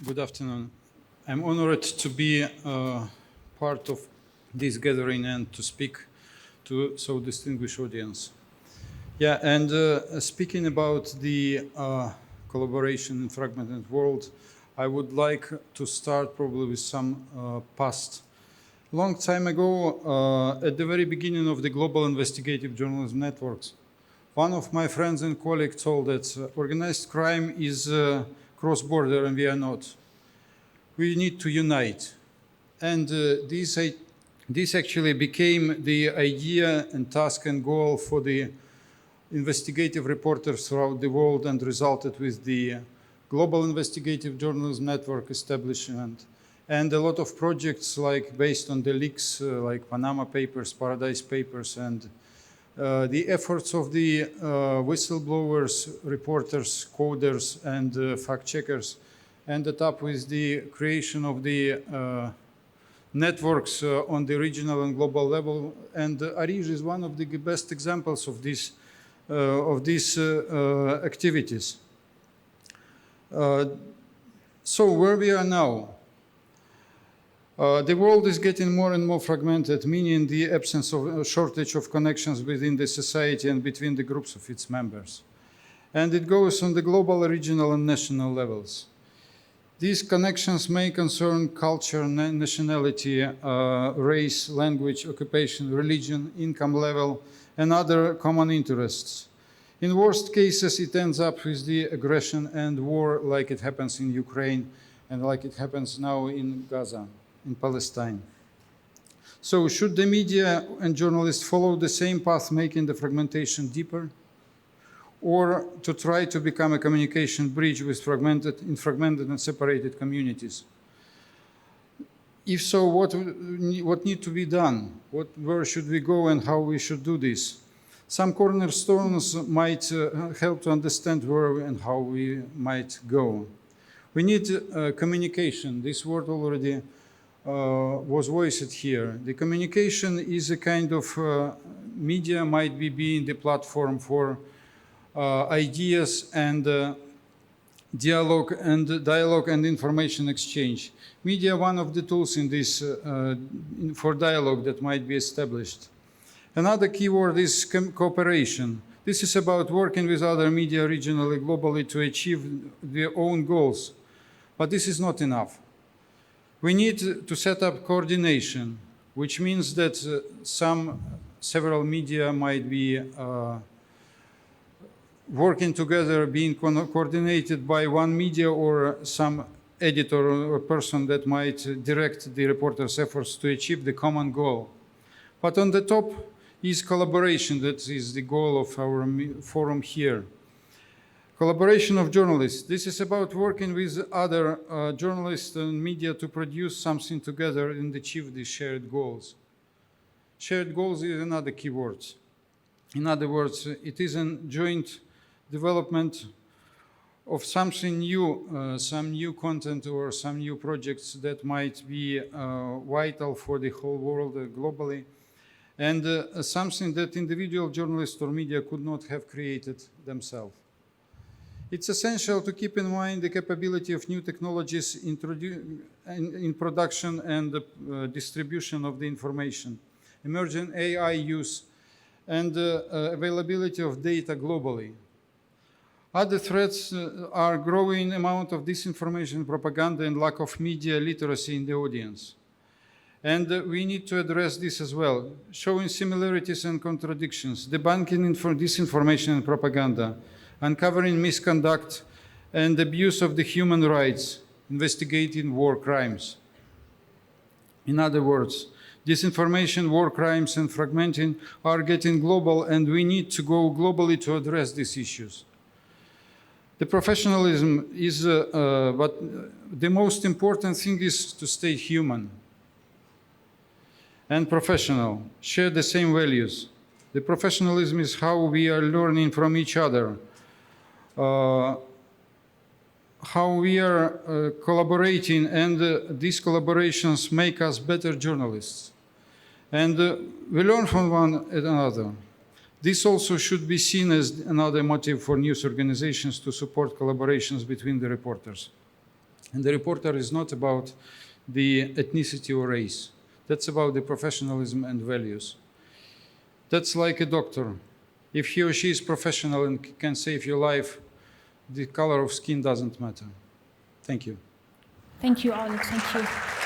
Good afternoon. I'm honored to be part of this gathering and to speak to so distinguished audience. Yeah, and speaking about the collaboration in fragmented world, I would like to start probably with some past. Long time ago, at the very beginning of the global investigative journalism networks, one of my friends and colleagues told that organized crime is cross-border and we are not. We need to unite. And this actually became the idea and task and goal for the investigative reporters throughout the world and resulted with the Global Investigative Journalism Network establishment and a lot of projects like based on the leaks like Panama Papers, Paradise Papers, and the efforts of the whistleblowers, reporters, coders, and fact-checkers ended up with the creation of the networks on the regional and global level. And ARIJ is one of the best examples of these activities. So where we are now? The world is getting more and more fragmented, meaning the absence of a shortage of connections within the society and between the groups of its members. And it goes on the global, regional, and national levels. These connections may concern culture, nationality, race, language, occupation, religion, income level, and other common interests. In worst cases, it ends up with the aggression and war like it happens in Ukraine and like it happens now in Gaza, in Palestine. So should the media and journalists follow the same path, making the fragmentation deeper? Or to try to become a communication bridge with fragmented and separated communities? If so, what needs to be done? Where should we go and how we should do this? Some cornerstones might help to understand where and how we might go. We need communication. This word already was voiced here. The communication is a kind of media might be being the platform for ideas and dialogue and information exchange. Media, one of the tools in this for dialogue that might be established. Another keyword is cooperation. This is about working with other media regionally, globally to achieve their own goals. But this is not enough. We need to set up coordination, which means that several media might be working together, being coordinated by one media or some editor or person that might direct the reporter's efforts to achieve the common goal. But on the top is collaboration. That is the goal of our forum here. Collaboration of journalists. This is about working with other journalists and media to produce something together and achieve the shared goals. Shared goals is another keyword. In other words, it is a joint development of something new, some new content or some new projects that might be vital for the whole world globally, and something that individual journalists or media could not have created themselves. It's essential to keep in mind the capability of new technologies in production and distribution of the information, emerging AI use, and availability of data globally. Other threats are growing amount of disinformation, propaganda, and lack of media literacy in the audience. And we need to address this as well, showing similarities and contradictions, debunking disinformation and propaganda, uncovering misconduct and abuse of the human rights, investigating war crimes. In other words, disinformation, war crimes, and fragmenting are getting global, and we need to go globally to address these issues. The professionalism is, but the most important thing is to stay human and professional, share the same values. The professionalism is how we are learning from each other, how we are collaborating, and these collaborations make us better journalists. And we learn from one another. This also should be seen as another motive for news organizations to support collaborations between the reporters. And the reporter is not about the ethnicity or race. That's about the professionalism and values. That's like a doctor. If he or she is professional and can save your life, the color of skin doesn't matter. Thank you. Thank you, Oleg. Thank you.